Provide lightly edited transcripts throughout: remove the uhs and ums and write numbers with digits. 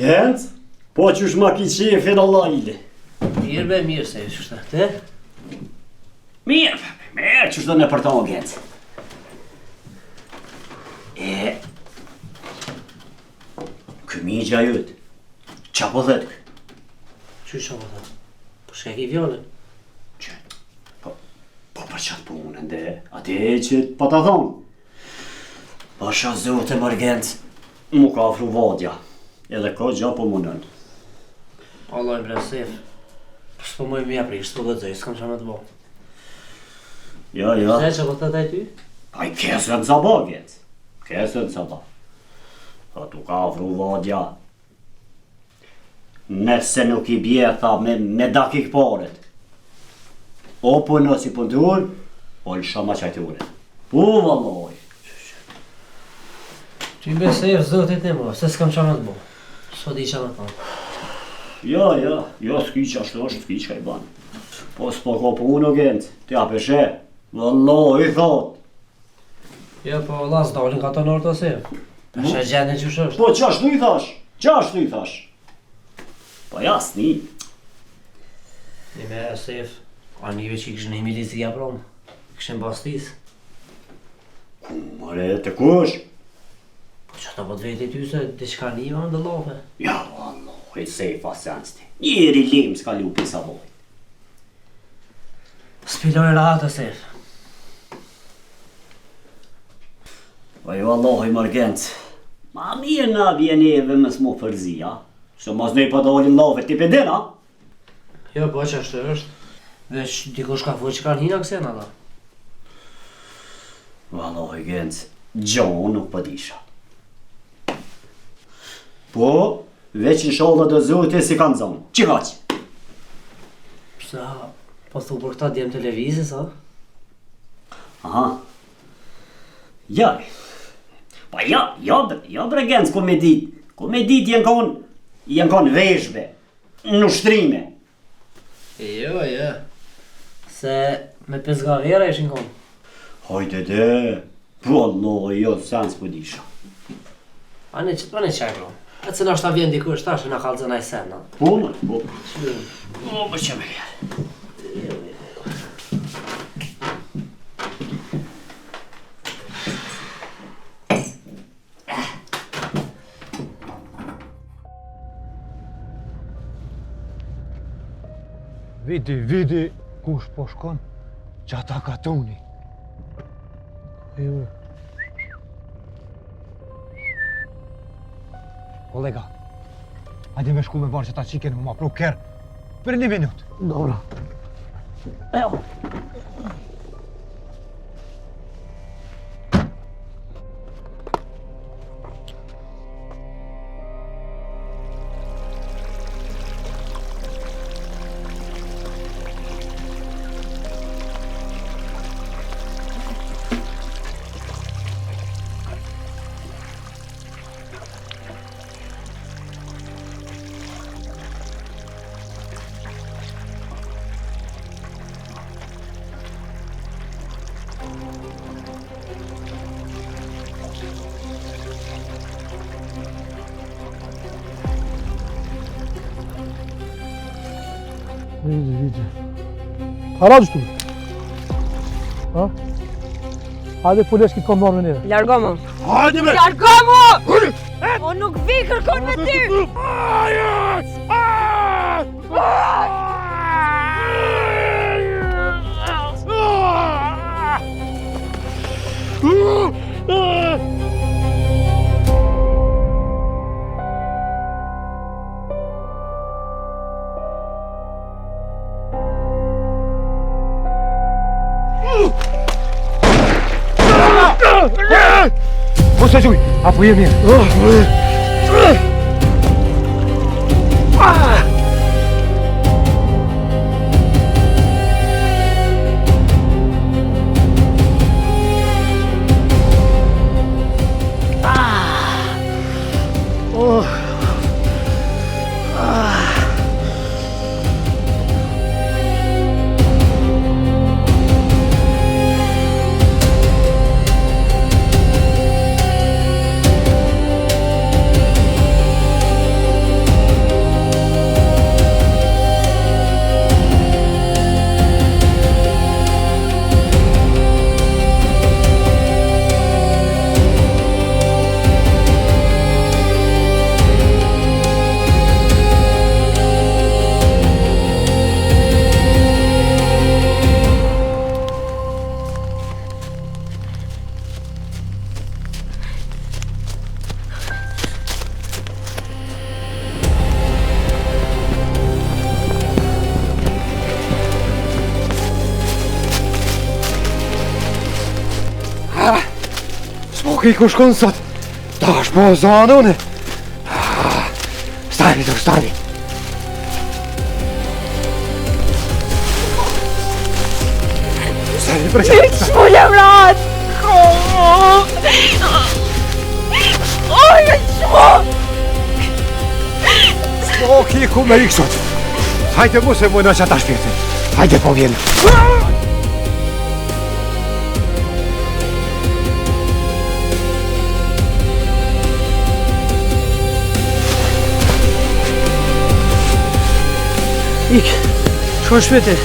Gent, po qysh ma ki qefin Allah ili. Mirë be, mirë se qështë të? Mirë, qysh do në për tonë, Gent. Këmigja jëtë, qa po dhetë kë? Qysh qa po dhetë? Po shka ki vjallën? Po për qatë punën dhe, ati që pa ta thonë. Pasha zote mërë Gent, mu ka afru vadja, edhe ka gja po munën. Allah i bresef. S'po moj mja prish, s'po gëdzoj, s'kam qa me të bo. Ja. Se që po të taj ty? A i kesë në zaba, Gent. Kesë në zaba. A tu ka afru vadja. Nëse nuk i bje, tha, me dakik paret. O për nësi pëndur, o lësha ma qajture. Po, valloj. Ty besef zotit e mo, se s'kam qa me të bo. S'po di qa me të thonë. Ja, s'ki që ashtu është, s'ki që ka i banë. Po s'po ka punë, Gent, t'ja peshe. Valloj, thot. Jo, po las dalin ka të nërë të sef. Peshe gjendin që është. Po qashtu i thash? Po jasni. Një me sef, a njëve që i kështë në milizia promë. Kështë në bastis. Mare, të kush? Po që ta po të veti ty se diçka një më ndë lofe. Ja, valloj, sefa sensti. Njeri lim s'ka lupi sa voj. Spiloj rahat e sef. Po jo Allah i mërgent, ma mirë na vjeneve më s'mo fërzia, që mos nej pa dalin lave t'i pedena. Jo, po që ashtë është. Veç dikush ka fuq që ka njëna kësena da. Allah i gent, gjohë nuk pëdisha. Po, veç në shodhët e zote si kanë zonë, që kaqë? Psa, po thu për këta djemë televizis, a? Aha. Jaj. Pa ja bre gens, komedit jenë konë veshve, në ushtrime. Jo. Se me pezgavera ishin konë. Hajde dhe, po Allah, jo, sens pëdisha. Ane qaj bro. E cëna është ta vjen dikush tash në kalëzën a i sena. Po. O, më që me ljerë. Vidi, kush po shkon, që ata ka tuni. Kolega, hajde me shku me barë që ta qiken më ma pru kërë, për 1 minutë. Dobra. Ejo. Vidi. Para düştü mü? Ha? Hadi polis ki kom marrë me neve. Largo më. Hajde me! Largo më! O nuk vi kërkon me ty! Mos e gjuj, apo je mirë? Okej, ku shkon sot? Tash po zonë unë. Stani, do stani. Stani, preċa. Shmulla mrat! Oj, shmu! Okej, ku me rikë sot. Hajde mu se mu në që ta shpirtin. Hajde po vjen. Ik, shkon shpejti.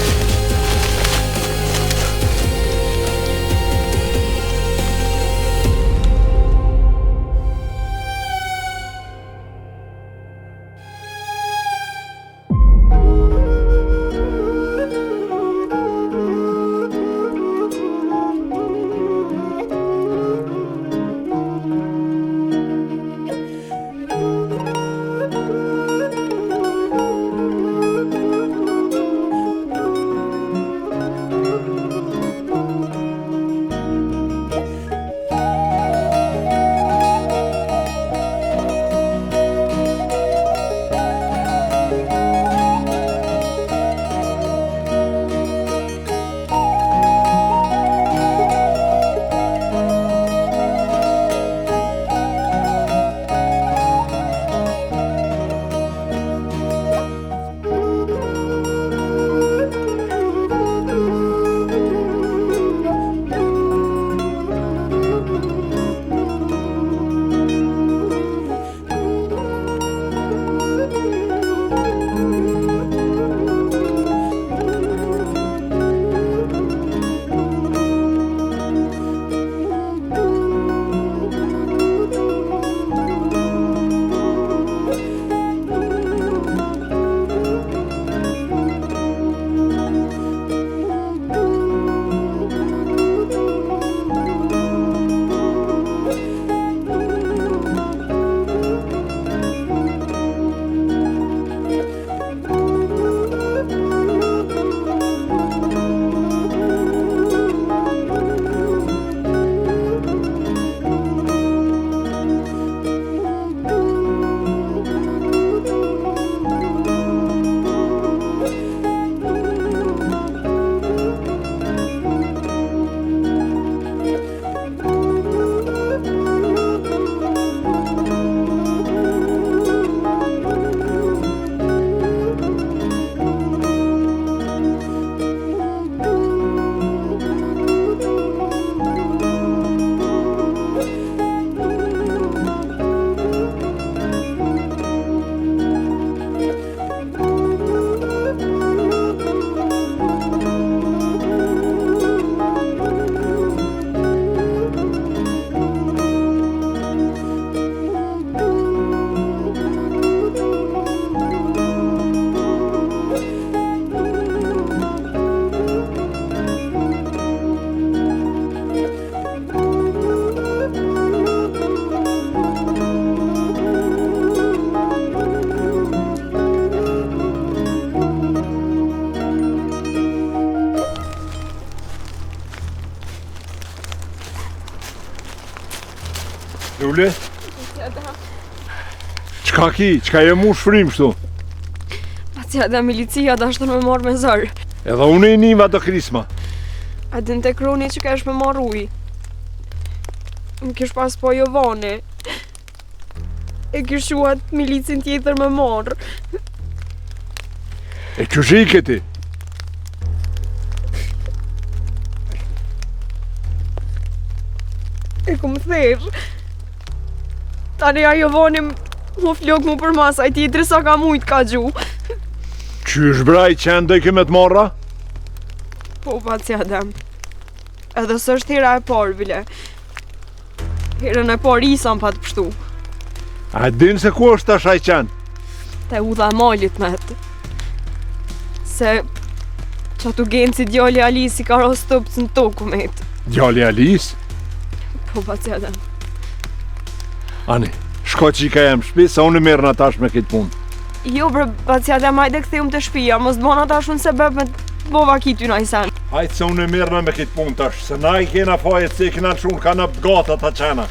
Lule? Qka ki? Qka je mu shfrim shtu? Pacja dhe milicia da është me marrë me zërë. Edhe unë i nima të krisma. A din të kroni që ka është me marrë uj. Më kish pas po Jovane. E kish shuat milicin tjetër me marrë. E që shi i këti? E ku më thërë. Tani a Jovane mu flok mu për masa, i tjetëri sa ka mujt ka gju. Qysh braj qenë dhe kemet marra? Po, pacja dem. Edhe së është hera e parë, bile. Herën e parë isa më pa të pështu. A din se ku është tash ai qenë? Te u dha malit me të. Se që atu genë si djali Alisi ka ros tëpës në toku me të. Djali Alis? Po, pacja dem. Ani, shko që i ka jem shpi, sa unë i merë në tash me këtë punë. Jo, bre, pacja dem, hajde këthejmë të shpia, mos të bona tash unë se beb me të bova kitu në ajsen. Hajtë se unë i merë në me këtë punë tash, se na i kena fajet se i kena qunë ka në gata ta qena.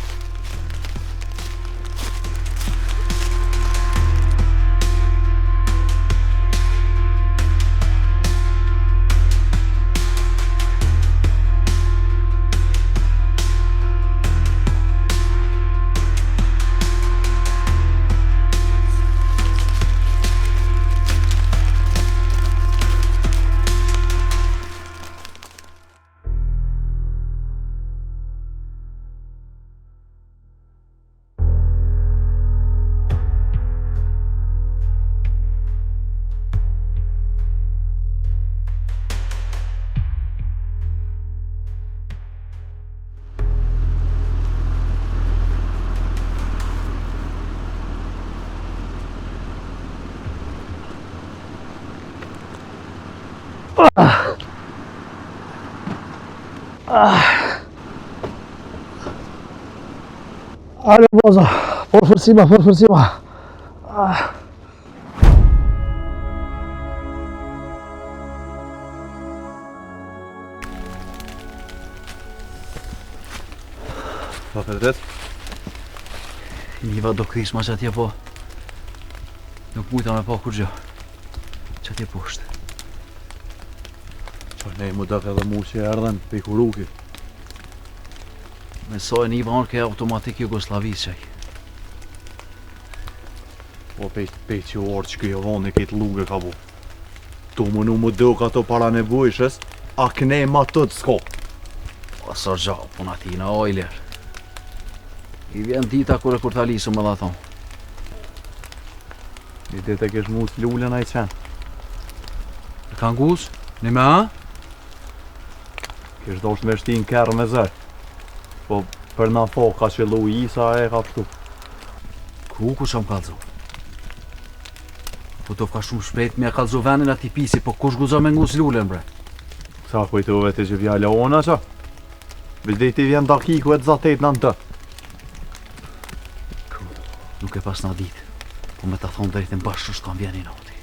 Ale boza, forfërcima. Pa Pedret? Niva do krish ma që atje po. Nuk mujta me pa kur gjë. Që atje poshtë. Qa ne mu dëk edhe mu që erdhen pe i kuruki. Me soj Niva orë ke automatik Jugoslavis qaj. Po pe që orë që kjo vone këtë luge ka bu. Tu më nu më dëk ato para nevojshës, a këne ma tëtë s'ko. O sër gja, puna tina, o i lerë. I vjen dita kur ta lisu me dha thonë. I dit e kesh mus lullën a i qenë. E ka ngus? Një me a? Kesh dosht me shtin kërë me zër. Po për na fo ka qëllu Isa e ka pështu. Ku që më kalzo? Po të ka shumë shpejt me e kalzo venin ati pisi, po kush guzo me ngus lullën bre? Sa kujtove të që vjale ona qa? Vildeti vjen dakiku e të zatet në në të. Nuk e pas na ditë, po me ta thonë drejtën bashkë s'kam vjeni noti.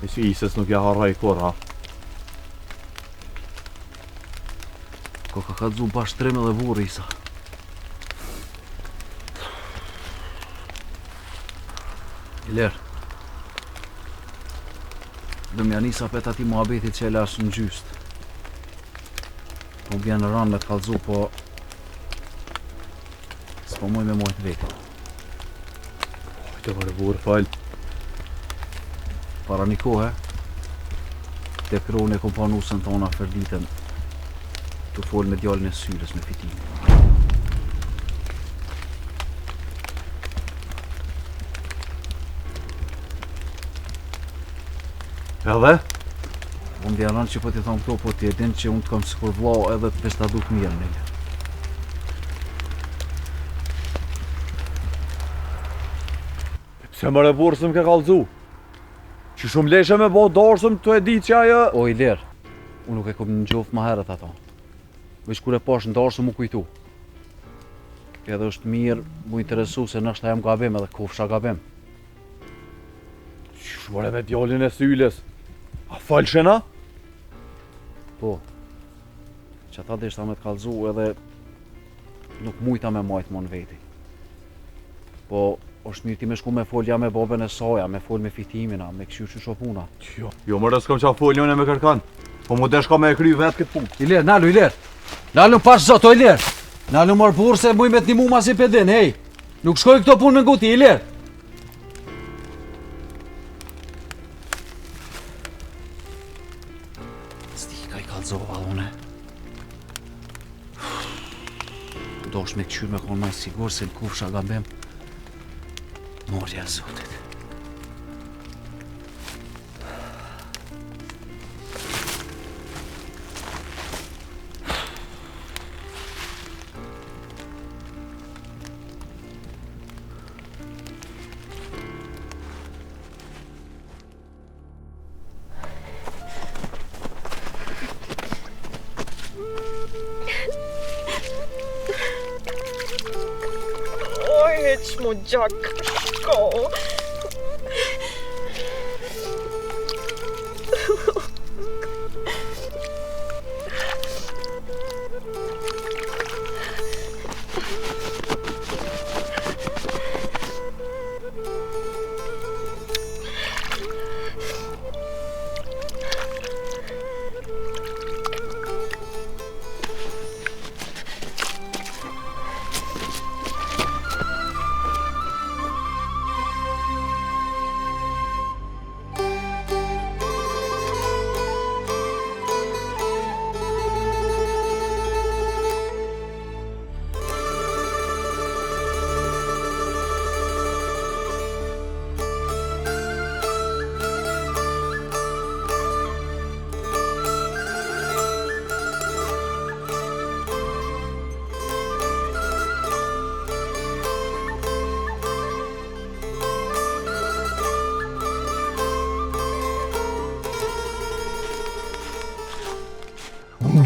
E që Isës nuk ja harraj kur, ha? Ko ka kalzu bashkë treme dhe vurë, Isa. Iler, dëm janë Isa pet ati muhabetit që e lashë në gjyst. Po më vjen në ranë me të kalzu, po s'po muj me mojtë vetë. Të vërë burë falë. Para një kohë, te krone kom pa nusën tona për ditën të folë me djallin e syres me fitimin. Edhe? Unë vjeran që po t'i thonë këto, po t'i edin që unë t'kam sikur vlau edhe të pesta duk mirë në një. Pse më rebursëm ke kalzu? Që shumë leshe me bo dorsëm të e di që ajo... O i lerë, unë nuk e kom në gjofë ma herët ato. Veç kur e pash në dorsëm mu kujtu. Edhe është mirë mu interesu se nështë ta jam gabim edhe kofsha gabim. Shmore me djallin e syles. A falshena? Po, që ata deshta me t'kallzu edhe nuk mujta me majtë mon veti. Po, është mirë ti me shku me folja me babën e soja, me fol me fitimina, me këshu që shopuna. Jo më rëskëm qa foljon e me kërkan. Po mu desh ka me e kry vetë këtë punë. Iler, nalu, Iler! Nalu pash zot, o Iler! Nalu mërë burë se muj me t'nimu ma si pedin, hej! Nuk shkoj këto punë në nguti, Iler! Sti, ka i kalzova, une. Do është me këqyr me konë maj sigur se në kufsha gabim. Morja zotit. Oj, heq mu gjak, shko.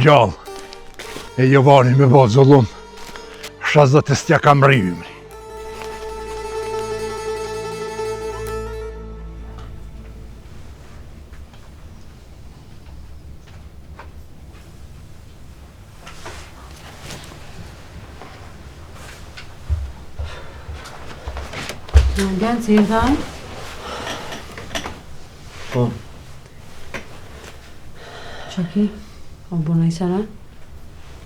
gjallë. E Jovani me bo zullum. Shazët e stja kam rrimri. Në gënë, si e thanë? Po, Që ki? O bëna i sena?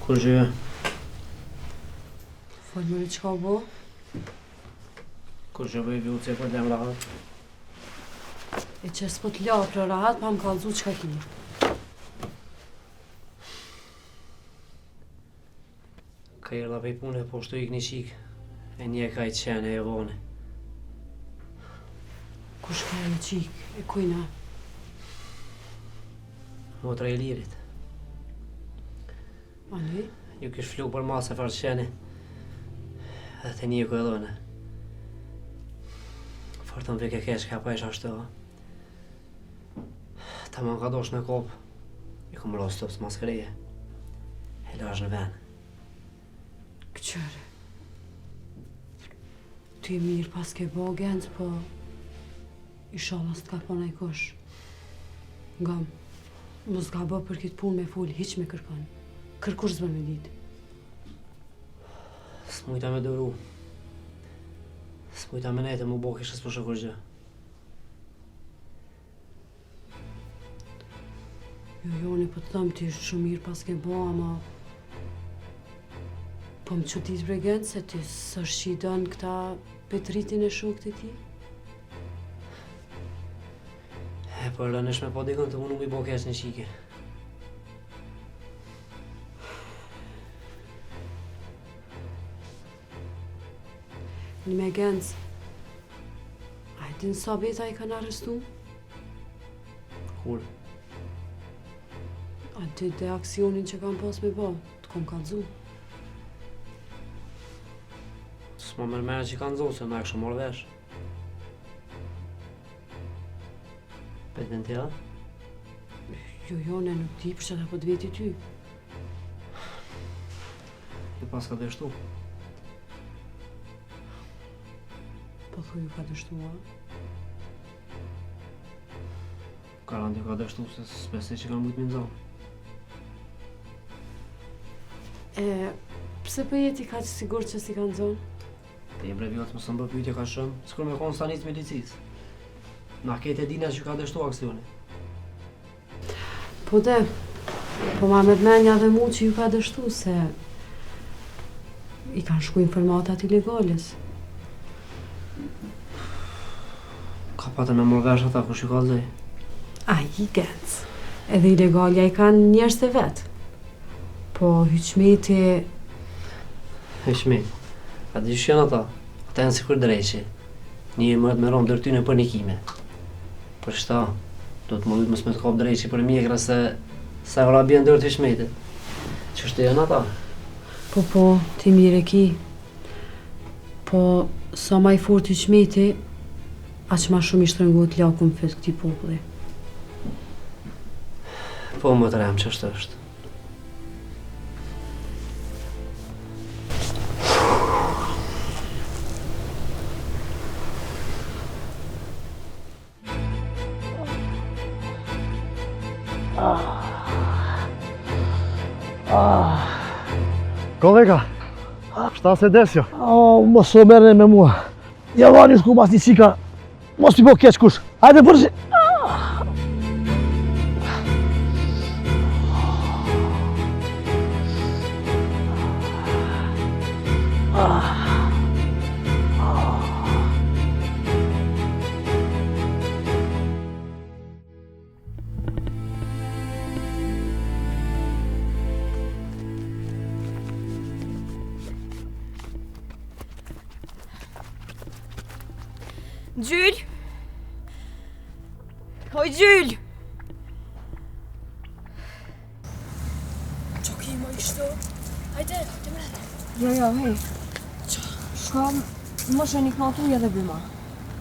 kur gjë? Folë mëri që ka bo? Kur gjë bëj vjullë që e për dem rahat? E që s'po t'la për rahat, pa më kalzu që ka ki. Ka i rda pej pune, po shtu ik një qik. E një ka i qene e vone. Kush ka e qik? E kujna? Motra e lirit. Ani? Ju kish flu për masë e farë qene. Edhe të një ku e dhone. Fartën vike kesh ka pa isha ashtu. Ta man ka dosh në kopë. I kom ros tëpës maskreje. E lash në ven. Këqëre. Ty e mirë pas ke bo gëndë, po... Inshallah s'ka po nëj kush. Ngam, mos ka bë për këtë punë me full, hiq me kërkon. Kërkush s'bën me ditë. S'mujta me dëru. S'mujta me nejtë mu bo kishë s'po shë kur gjë. Joni, po të thëmë ti është shumë mirë pas ke bo, ama... Po më qëtit bre gëndë se ti s'është që i dënë këta petritin e shokët e ti? E për rënëshme po dikën të mu nuk i bo kesh një qike. Një me gëndës, a e din sa beta i kanë arrestu? Kur? A ti dhe aksionin që kam pas me bo, të kom kalzu. S'ma mërmere që kanë zonë, se na e kështë morë vesh. Petën tja? Jo, ne nuk di për që ta po të veti ty. E pas ka dështu. Po thuj ju ka dështua. Garanti ka dështu, se s'besej që kanë mujtë me nëzonë. Pse për jeti ka që sigur që si kanë zonë? Te jem brevjot më së më bë pyetje ka shumë, s'kur me konë stanit milicisë. Na kete dina që ka dështu aksioni. Po de, po ma me dmenja dhe mu që ju ka dështu se i kanë shku informatat ilegales. Ka patën me mërë vesh ata kush ju ka dhej. A i gëndës, edhe ilegalja i kanë njerës të vetë. Po hyqmeti... Heqmi, a di që janë ata? Ata janë sikur drejqi. Një e mëhet me romë dërtyne për një kime. Për shta, do të më lujtë mësë me të kopë drejqi për mjekra se ora bjen dërë të heqmeti. Qështë janë ata? Po, ti mire ki. Po, sa ma i fort hyqmeti, aq ma shumë i shtrëngohet lakun fes këti populli. Po, më të remë që është. Kolega, Shta se desjo? mos o merne me mua. Javani shku mas një qika, mos t'i po keq kush. Hajde përzi. Gjyl! Hoj Gjyl! Qa ki ma ishto? Hajde, të mrena. Jo, hej. Shka, më shë një knatuja dhe bëma.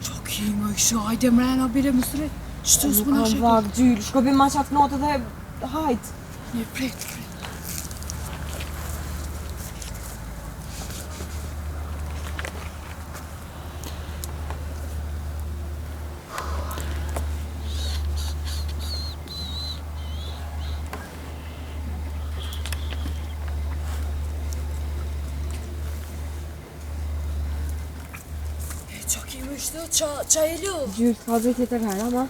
Qa ki ma ishto? Hajde mrena, bire më sërit. Qëtu s'më Nuk në kam shekë? vak, Gjyl. Shko bëma qak knatë dhe hajt. Një prit. ishte, qa e lu? Gjyrë, ka bëjt tjetër herë, ama...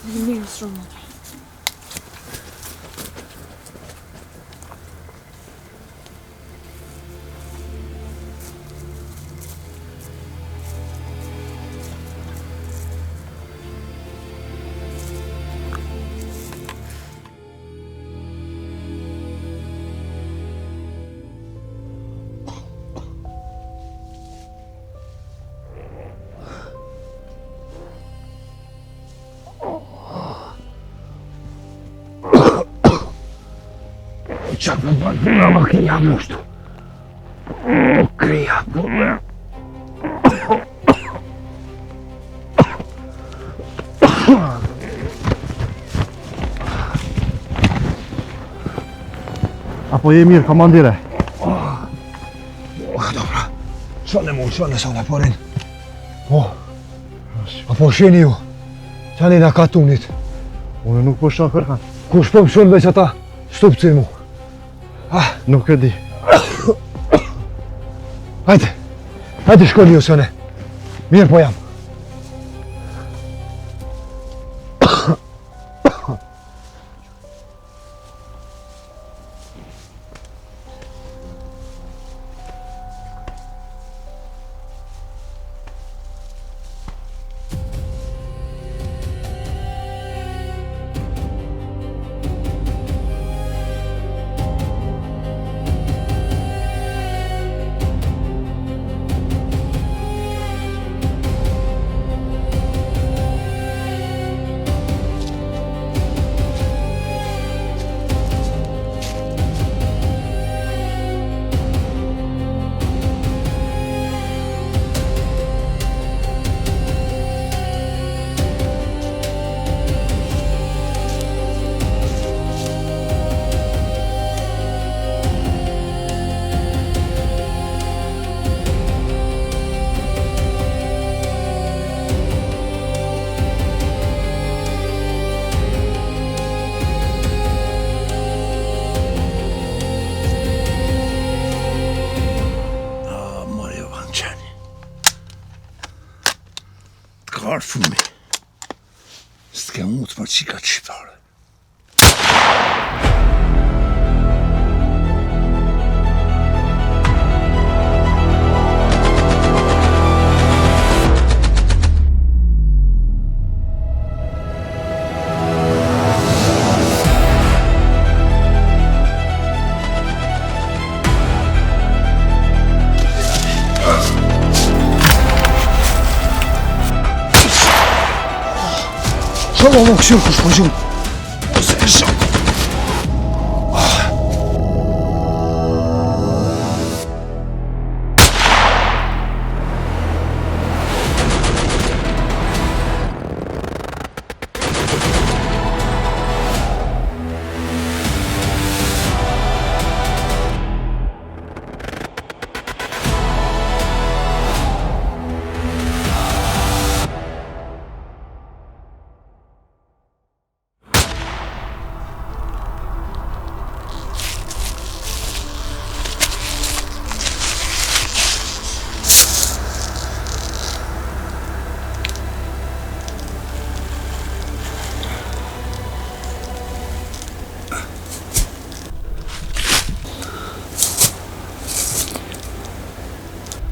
Mirë shumë. Çak mı var? Bak ya mostu. Kriya bu. Apo je mirë, komandire? Dobra. Shonë mu, shonë sa na porin. Po. Apo sheni ju. Tani na katunit. Unë nuk po shoh kërkan. Kush po më shon veç ata? Stupcin mu. Nuk e di. Hajde. Hajde shkoni ju sone. Mirë po jam. Fumi. S'ke mut për qikat shqiptare. Şöyle olmak istiyor kuşbacım. O sen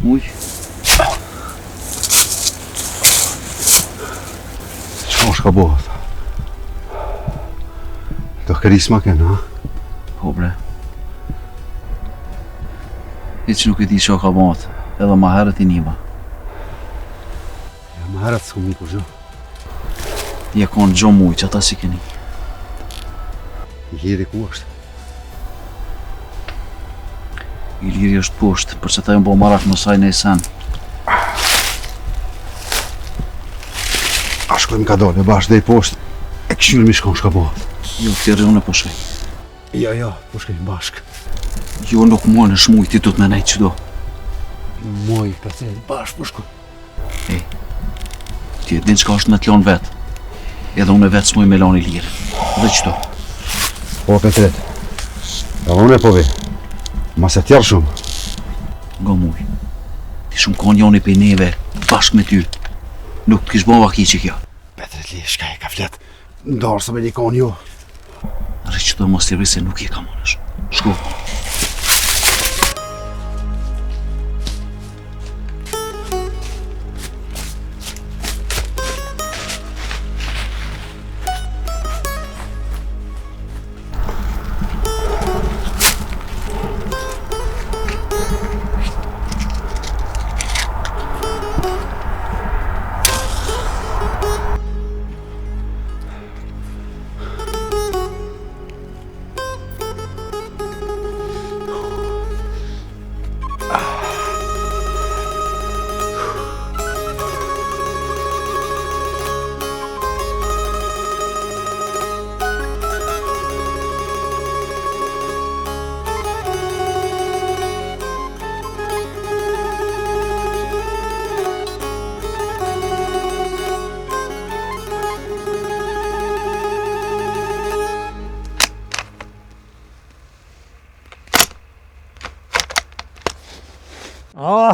Muj. Çfarë është ka bëhet? Do karisma kënë, ha? Po bre. Hiç nuk e di çka ka bëhet, edhe më herët I nima. Ja, më herët s'kom ikur gjë. Je konë gjo muj që ata si keni. Iliri ku është? Iliri është poshtë, për që ta jëmë bo marak më saj në esen. A shkojmë ka dole, bashkë dhe I poshtë. E këshyrë mi shkon shka bëhet. Jo, këtiri unë e po shkoj. Ja, po shkojmë bashkë. Jo, nuk mua në shmuj, ti du të me nejtë që do. Moj, Petret, bashkë po shkojmë. Ti e din qka është me të lonë vetë. Edhe unë e vetë s'muj me lonë Ilirë. Dhe qëto? Po, Petret. Edhe unë e po vi. Mas e tjerë shumë. Nga muj. Ti shumë kon joni për neve, bashkë me ty. Nuk kish bova ki që kjo. Petretli, shka e ka flet. Ndarë së me dikon ju. Rri që do mos të rri se nuk je ka monësh. Shko.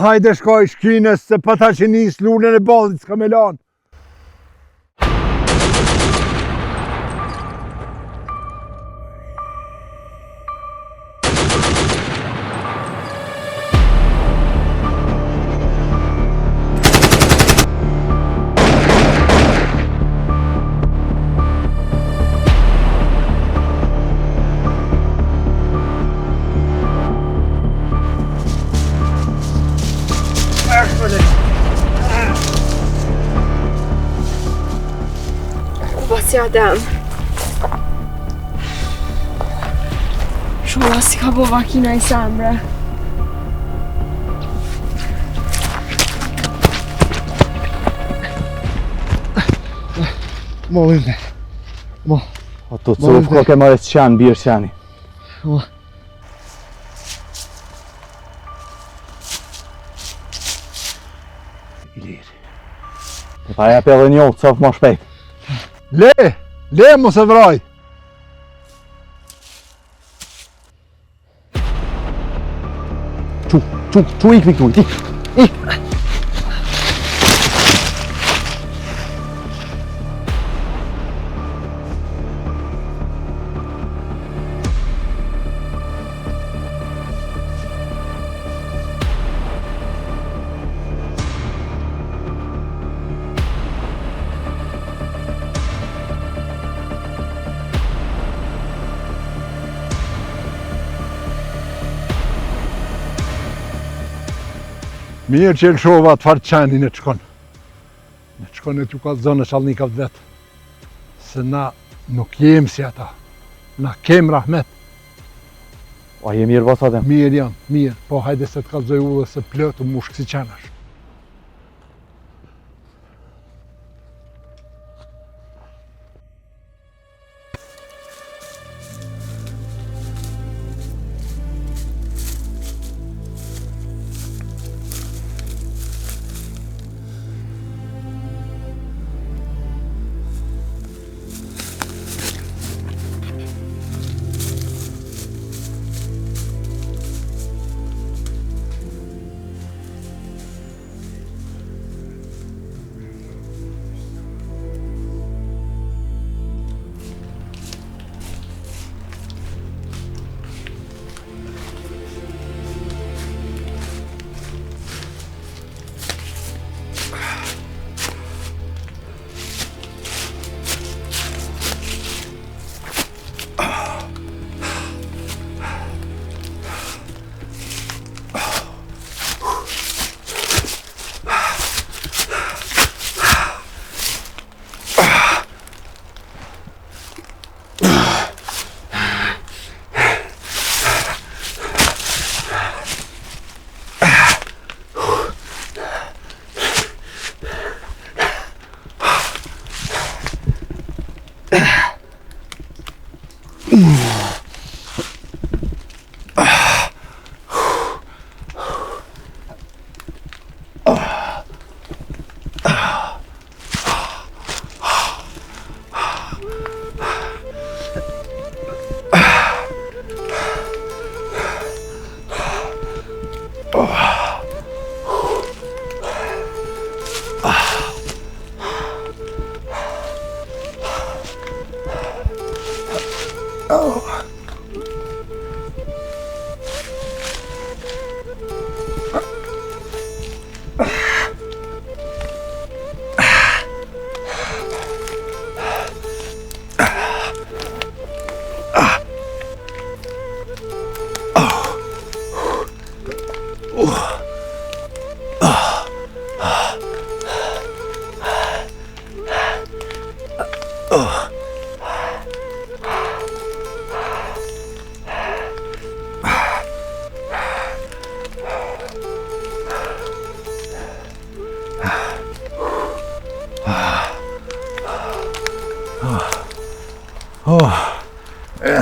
Hajde shkoj shkines se pa ta që nis lunën e ballit s'ka me lanë. Basi Adem. Shola si ka bo vakina i semre. Mo vende. Mo. O të cuf ko ke marrë që qanë, birë qani. Mo. Ilir. Të ta jep edhe njohë, cof ma shpejt. Le mos e vraj. Qu ikni këtu, ik. Mirë që e lëshova të farë qenin e të shkon. Në të shkon e t'ju ka zonë e shalnikat vetë. Se na nuk jem si ata. Na kem rahmet. A je mirë vasa dem? Mirë jam, mirë. Po hajde se të kalzoj u dhe se plëtë mushkë si qenash.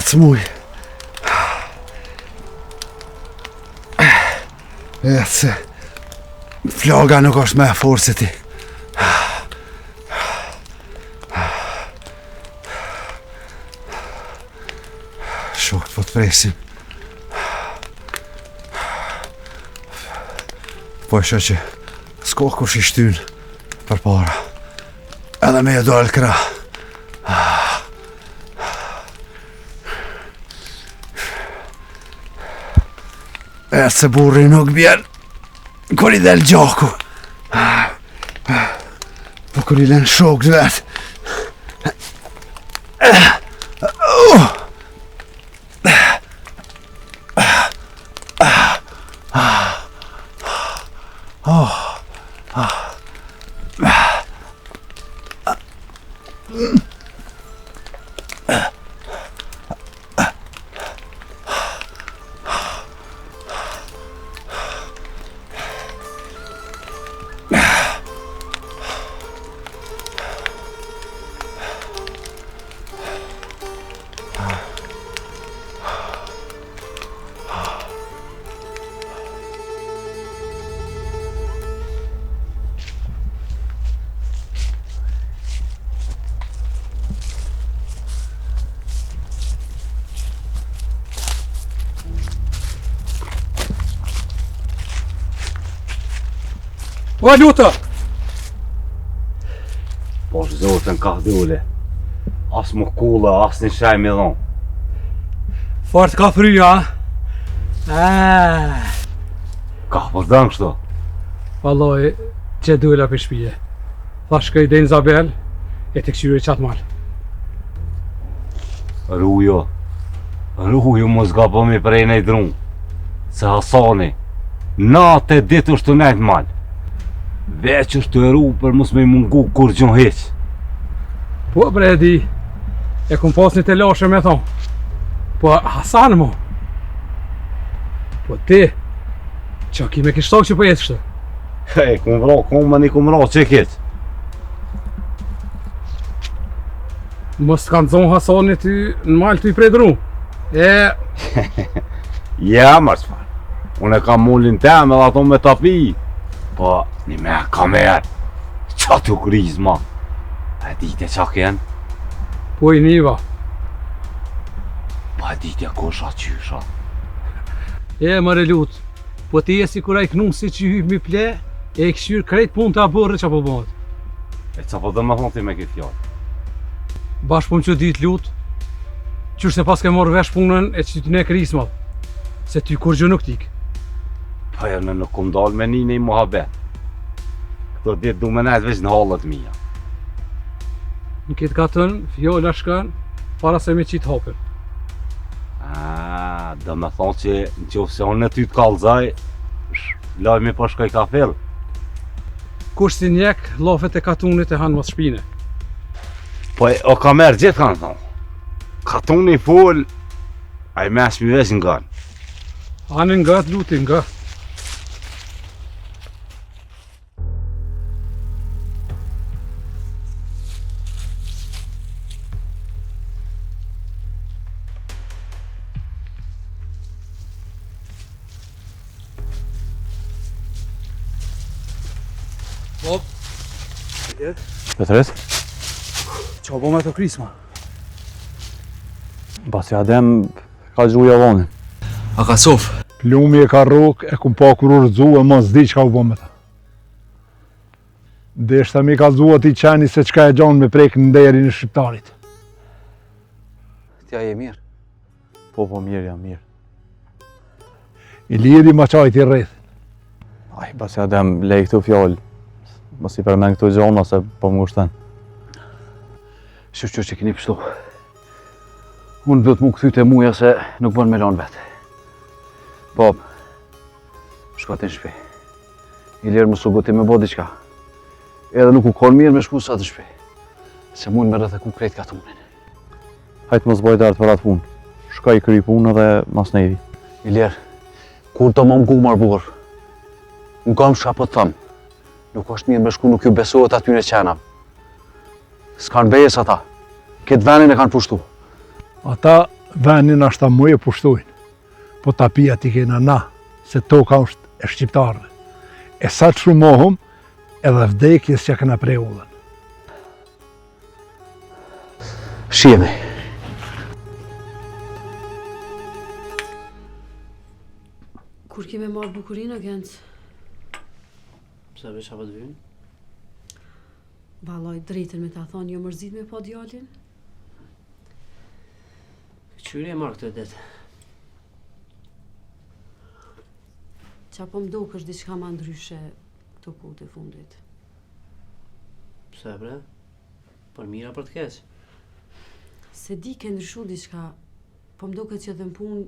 smuj. Se flaga nuk është me forë se ti. Shokët po të presim. Po e shë që s'ko kush i shtynë për para. Edhe me e dojnë kra. E se burri nuk bjen kur i del gjaku. Po kur i len shokët vet. O, lutë! Po zotën ka dule. As më kulla, as një shaj me dhonë. Fort ka fryja, Ka po dëmë kështu. Valloj, që dula për shpije. Thash këj dhe Izabel, e të këqyre qatë malë. Rujo mos ga po mi prej nej drunë. Se Hasani, natë e ditë është të nejtë malë. Veç është të eru për mos me mungu kur gjën heq. Po bre e di, e kum pas një të lashe me thonë. Po Hasan mo. Po ti, që ki me kishtok që po jetë kështë? Hej, kum vra që keq. Mos kanë zonë Hasani ty në malë ty i predru. Ja, mërë qëfar. Unë e kam mullin tem edhe ato me tapi. Po, një me kamer. Qa të kriz, ma. E dite qa kënë? Po i niva. Po e dite kosha qysha. Mëre lutë, po ti e si kura i knun si që hypë mi ple, e i këshyrë krejt pun të aborre që po bëhet. E qa po dhe me thonë ti me këtë fjallë? Bash po më që ditë lutë, qërë se pas ke morë vesh punën e që ty ne krismat, se ty kur gjë nuk tikë. Po e në nuk kum dalë me një i muhabet. Këto ditë du me nejtë veç në halët mija. Në këtë katën, fjolla shkan, para se me qitë hapën. Dhe me thonë që në qofë se unë në ty të kalzaj, lajmi po shkoj ka fill. Kush si njek, lafet e katunit e hanë mos shpine. Po o kamer gjithë kanë thonë. Katuni full, a i mes mi veç nga. Hanë nga të luti nga. Bob. Petres? Qa po me të krisma? Basi Adem ka gjuja vonin. A ka sof? Plumi e ka rrok, e kum pa kur urzu e mos di qka u bo me ta. Deshta mi ka zua ti qeni se qka e gjanë me prek në nderin e shqiptarit. Tja je mirë? Po, mirë, jam mirë. I lidhi ma qajt i rreth. Aj, basi Adem, lej këtu fjallë. Mos i përmen këtu gjona se po më ngushten. Shqyr që keni pështu. Unë do të mu këthyt e muja se nuk bën me lanë vetë. Bob, shko atë në shpi. I lirë më sugu ti me bo diqka. Edhe nuk u konë mirë me shku sa të shpi. Se mujnë me rrëth e ku krejt ka tunin. Hajtë mos bajt artë për atë punë. Shka i kry punë dhe mas nevi. I lirë, kur të më mgu marbur, në kam shka po të thëmë. Nuk është mirë me shku, nuk ju besohet atyre qenam. S'kan bejes ata. Këtë venin e kanë pushtu. Ata venin ashta mu e pushtojnë, po tapia ti kena na, se toka është e shqiptarëve. E sa të shumohëm, edhe vdekjes që këna prej ullën. Shihemi. Kur kime marrë bukurinë, Genc? Pse veç apo të vynë? Valoj drejtën me ta thonë, jo mërzit me po djalin? Qyri e marrë këtë ditë. Qa po mdok është diçka ma ndryshe këto kohët e fundit. Pse bre? Për mira për të keq. Se di ke ndryshu diçka, po mdoket që dhe në punë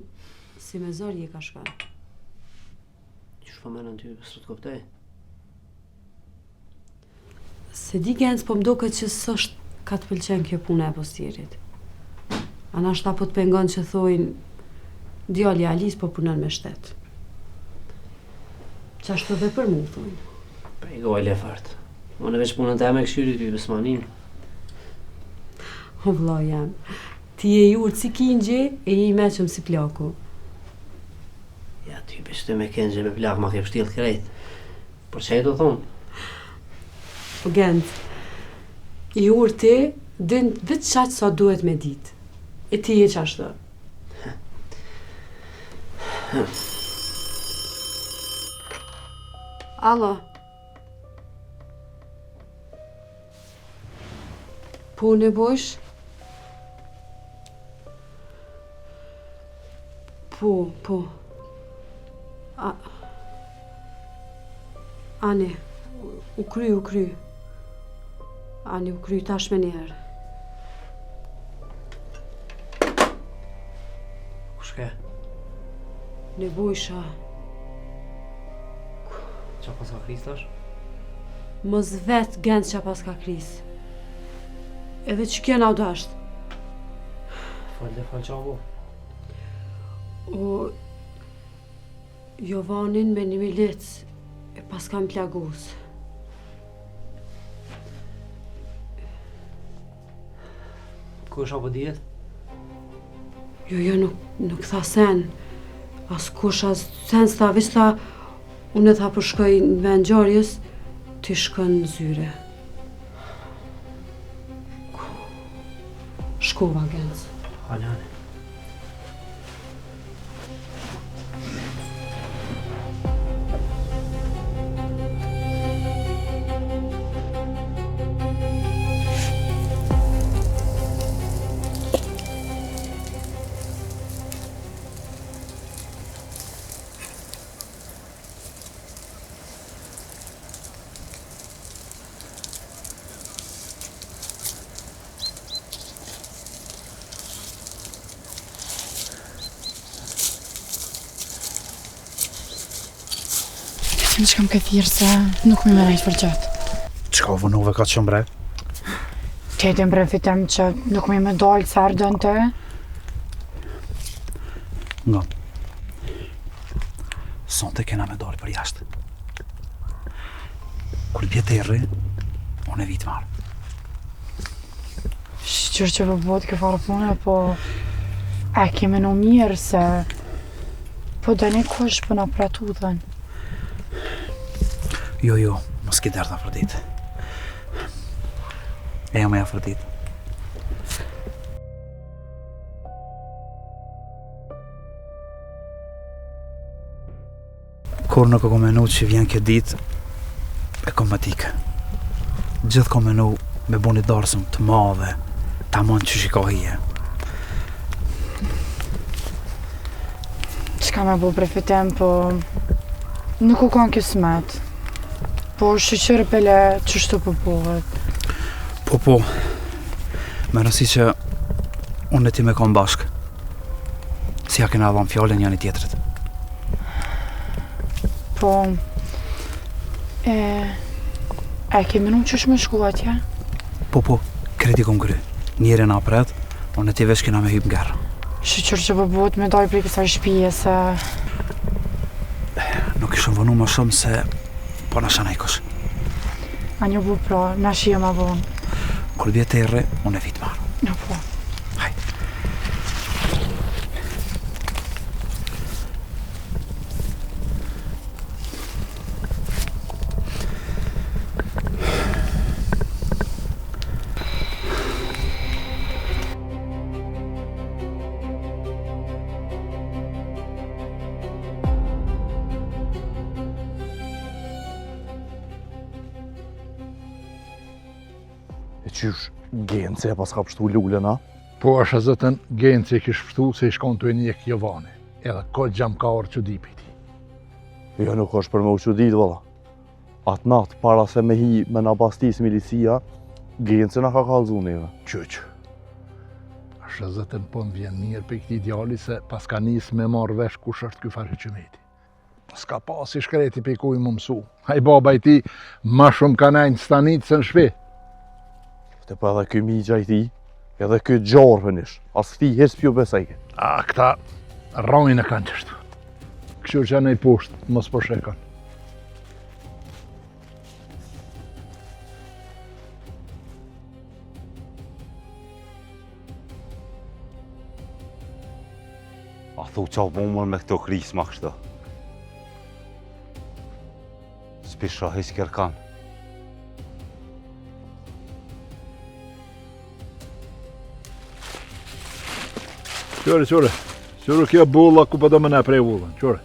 si me zërje ka shka. Qysh po menën ty, së të koptej? Se di Genc, po mdoket që s'është ka të pëlqen kjo punë e postjerit. Anashta po të pengon që thojnë djali Alis po punon me shtet. Qashtu dhe për mu, thojnë. Pejgoj lefart. Unë veç punën të e me këshyri ty besmanin. O vlla jam, ti e i urtë si kingje e i meqëm si plaku. Ja ty beshte me kengje me plak ma ke pështil krejt. Por që e do thonë? Po Genc, i urti din vetë qatë sa duhet me ditë. E ti e qashtu. Alo. Po në bosh? Po. Ani, u kry. Ani, u kry tash me njerë. Kushke? Në bojsha. Qa pas ka kris tash? Mos vet Genc qa pas ka kris. Edhe që kjena u dasht. Fal qa bu? O Jovanin me një milic e pas kam plagus. Ku është apo dijet? Jo, nuk tha sen. As kush, as sen s'tha, veç tha, unë e tha për shkoj në vend ngjarjes, ti shkon në zyre. Shkova, Genc. Halane. Në që kam këthirë se nuk mi me nejtë për gjatë. Qka vënuve ka qëmë bre? Tete bre fitem që nuk mi me dalë sa ardën të. Nga. Sonte kena me dalë për jashtë. Kur bjetë e rri, unë e vitë marë. Shqyrë që përbot ke farë pune, po e keme në mirë se po dhe një kush për në pratu dhenë. Jo, mos ki derdha për ditë. E jo me ja për ditë. Kur nuk e kom menu që vjen kjo ditë, e kom matike. Gjithë kom menu me boni darsëm të madhe, ta mund që shikohije. Qka me bu prefitem, po nuk u kanë kjo smet. Po shqyqyrë pele qështu përpohet. Po, me nësi që unë e ti me kom bashkë. Si ja kena adhon fjallin janë i tjetërit. Po, e kemi nuk qësh me shku atje? Po, kredi kom kry. Njeri na apret, unë e ti vesh kena me hyp ngerë. Shqyqyrë që përpohet me daj prej kësaj shpije se... Nuk ishëm vënu më shumë se po në shana i kush. A një bu pra, në shia ma vonë. Kur bjetë e rre, unë e vitë marë. Në po. Hajde. Qysh Gence e pas ka pështu lullën, a? Po është e zëtën Gence i kish pështu se i shkon të e njek Jovani. Edhe kod gjam ka orë që di për ti. Jo, nuk është për me u që ditë, valla. Atë natë, para se me hi me na bastis milicia, Gence na ka kalzu neve. Qëq. Është e zëtën po në vjen mirë për këti djali se pas ka njës me marrë vesh kush është ky Farhyqimeti. S'ka pas i shkreti për kuj më mësu. Haj baba i ti ma shumë ka najnë stanit se në shpi. Te pa edhe ky migja i ti, edhe ky gjarë vënish. As këti hes pjo besajke. A, këta rojnë e kanë qështu. Kështu që në i poshtë, mos po shekon. A thu qa bomër me këto krisma kështë. S'pisha his kërkan. Qore. Qore kjo bulla ku po do më ne prej ullën. Qore.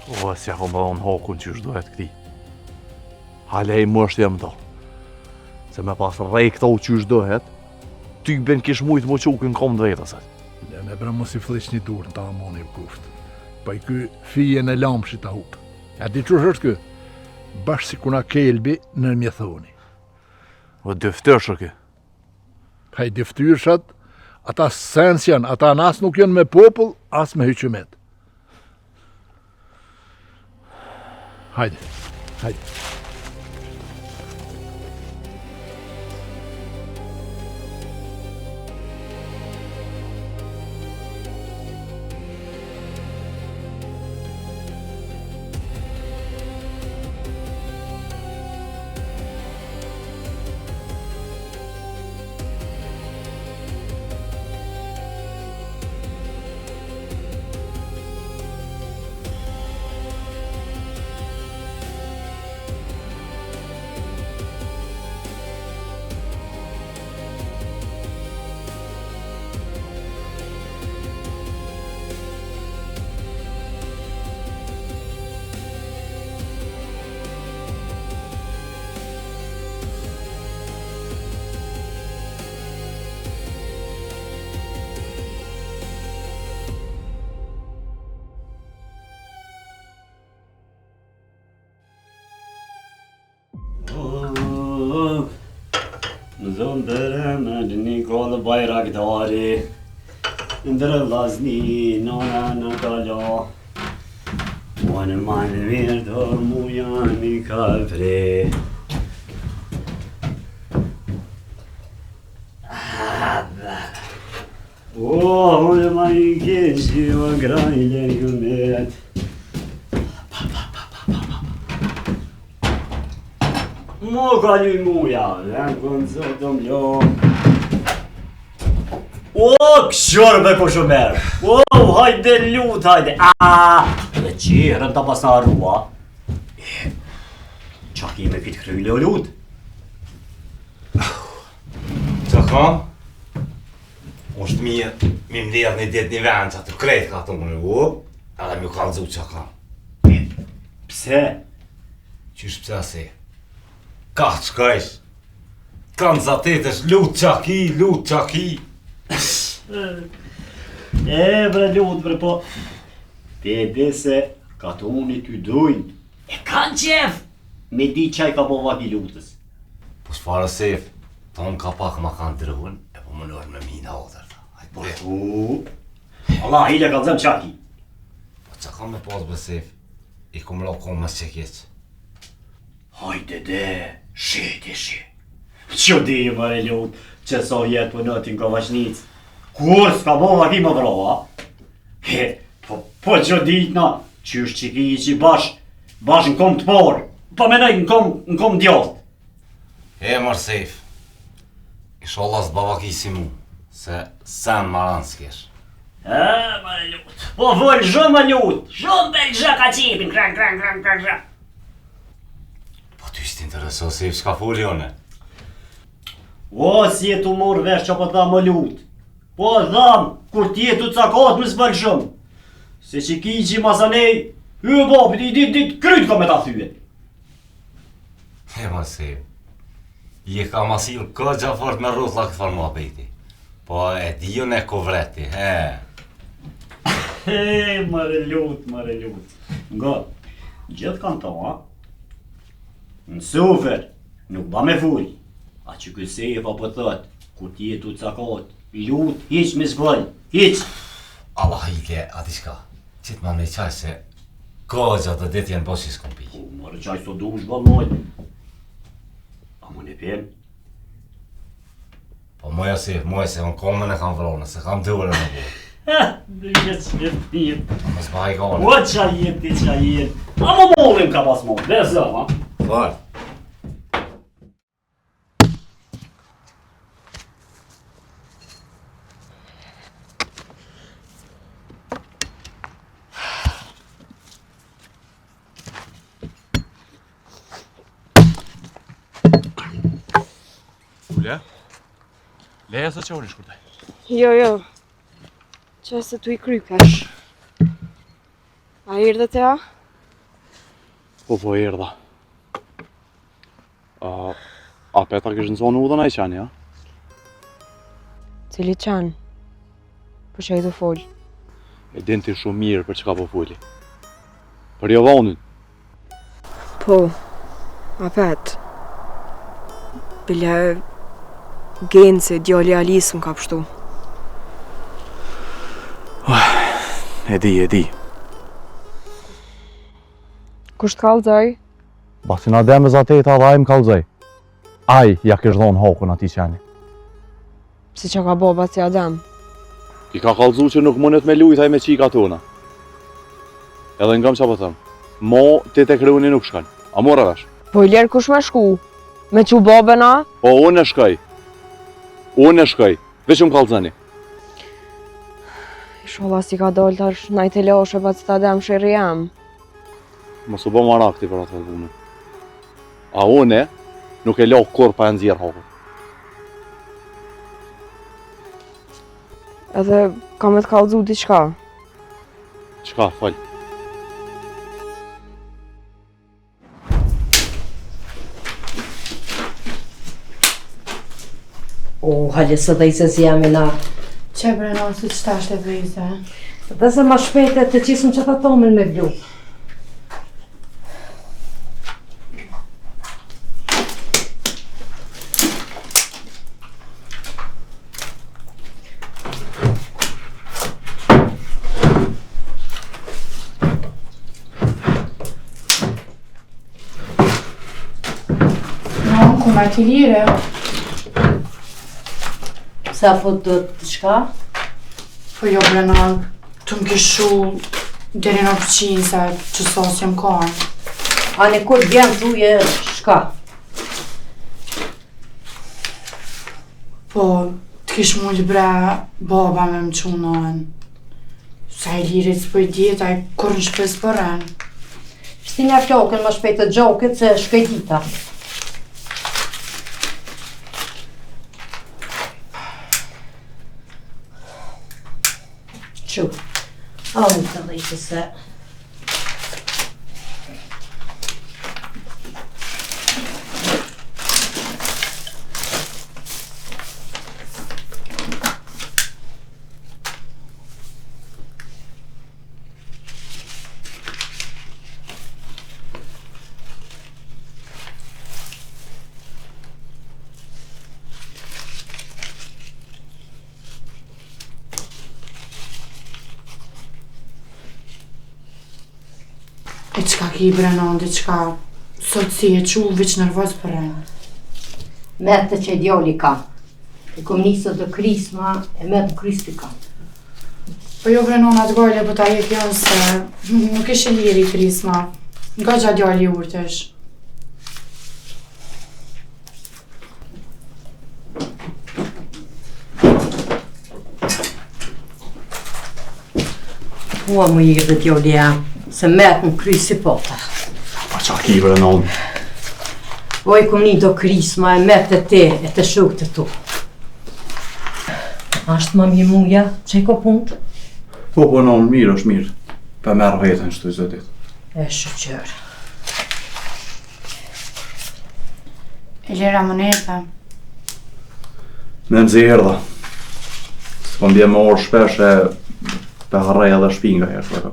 O, si ako më dhonë hakun që është dohet këti. Halej më është jam do. Se me pas rej këto që është dohet, ty ben kish mujtë më qukën kom dhe vetësat. Le me bre mos i fliq një dur në ta amoni u kuft. Pa i ky fije në lamshi ta hup. A di qush është kë? Bashkë si kuna kelbi në mjethoni. O dëftërshë kë. Pa i dëftyrshat, ata sens janë, ata as nuk janë me popull, as me hyqymet. Hajde. Zonë bërë me një kohë bajraktari, ndërë vlazni, nona në kala, One man weer door Mujani Kalfre. Oh, le mai gezi o graile yumet. Mo galiu muja, lën zotëm jo. O, këshorbe ku shumer. O, hajde lut, hajde. Dhe qirën të pasarua. Qa ki me kitë krylle o lut? Qa kam? Është mirë, mi mdjerë një ditë një vend që atë krejt ka të më në edhe mi kalëzu qa kam. Pse? Qysh pse si? Ka që kajsh? Kanë zatetës lut qa ki. Bre lut, bre po. Te dhe se ka të unë ty dojnë. E kanë qef! Me di qaj ka bova ki lutës. Po s'fare sef, tonë ka pak ma kanë drëhën, e po më nërë me mina otër. Hajtë bërë. Allah, hile ka zem qaki. Po qa kam me pas besef, i kom la kom mes që keq. Hajde de, shete she. Që di mëre lut, që so jetë për nëtin ka vashnic. Kur s'ka bova ki më vrova? Po që dit na, qysh që ki i që bash në kom të porë. Pa menaj në kom djost. Mërë sef, inshallah s'bava ki si mu, se sen maran s'kesh. Mëre lut, po vëll zhë më lut, zhë bel zhë ka qipin, kran. Po ty s'ti intereso sef s'ka foli one. O, si e tu morë vesh që po tha më lut. Po dham, kur t'jetu cakat më s'bel zhëm. Se që ki që masanej, babi, dit kryt ka me ta thyet. Mërë sef, I ka masil këgja fort me rruthla këtë farë mua pejti. Po e di ju ne kovreti, Mare lut. Nga, gjithë kanë ta, ha? Në sofer, nuk ba me full. A që kësej pa po thot, ku tjetu cakot, lut, hiq me zbëll, hiq. Allah hile, ati shka, qitë ma me qaj se këgja të ditë jenë bosi s'kom pi. Mare qaj së dush bëlloj. A më në pen? Po moja se unë komën e kam vronë, se kam dure në bu. Dhe jetë që jetë pip. A më s'ba i gane. O qa jetë. A më mollim ka pas mollë, dhe zë, ha? Farë. Ule? Leja së që unë shkurtaj? Jo. Që se tu I krypesh. A erdhe te a? Po erdha. A Petra kishë në zonë udhën a I qani, ja? Cili qanë? Për që I të folë? E din ti shumë mirë për çka po foli. Për Jovanin. Po, a pet. Bile Genci, djali Alisë më ka pështu. E di. Kusht kallëzoj? Basi na dhe me zateta dhe aj më kalzoj. Aj ja kish dhonë hakun ati qeni. Si që ka baba si Adem. I ka kalzu që nuk mundet me lujtaj me qika tona. Edhe nga më qa po thëmë. Mo ti te kryuni nuk shkan. A mora vesh? Po I ljerë kush me shku? Me që babena? Po unë e shkaj. Veç më kalzani. Sholla si ka dollë tash najt e loshe pa të Adem shiri jam. Mos u bë marakti për atë punë. A unë nuk e lo kur pa e nxjerr hakun. Edhe ka me të kallëzu diçka. Çka, fal. Hale së dhe I se si jam I na. Që breno, si qëta është e vejse? Dhe se ma shpete të qisëm që të tomën me vlu. No, ku ma t'i lire. Sa fut të shka? Po jo Brenan, të më kishu deri në pëqinë se që sos jem kanë. Ani kur vjen tuje shka? Po, të kish mullë bre baba me më qunën. Sa I lirit s'po I djetë, a I kur në shpes përren. Shti nga flokën më shpejt të gjokët se shkëjdita. Qu, a unë të dhejtë se... E qka ki Brenan, diqka sot si e qu veç nervoz përren. Metë që djali ka. E kom nisë të krisma e metë kristi ka. Po jo Brenan atë gojle, po ta jep janë se nuk ishe liri krisma. Nga gja djali urtesh. Mua më I dhe djali jam. Se metë në krysë si pota. Pa qa ki Brenan? Oj, kom një do krisma e metë te e të shuk të tu. Ashtë ma mirë muja, që I ko punë? Po, non, mirë është mirë. Pa merë vetën që të I zëtit. E shëqërë. E lera moneta. Me nxerë. S'po mbje më orë shpesh e pe harrej edhe shpinga herë.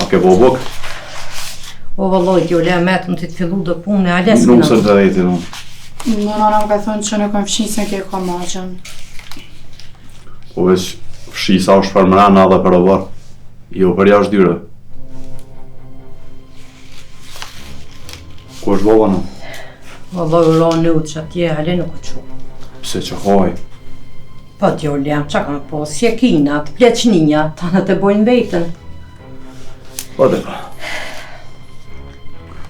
A ke bo buk? O valloj, t'jo le metën të fillu dhe punë e ales Nuk se të dhejti unë. Nëna më ka thonë që në kom fshisën ke ka maqën. Po veç fshisa është për mrena dhe për ovar. Jo për jashtë dyre. Ku është bova në? Valloj u ronë në që atje hale nuk u qu. Pse që hoj? Po t'jo le, qa kam po, sjekinat, pleqninja, tanët e bojnë vetën. Po dhe pa.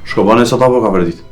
Shko bane sa ta po ka për ditë.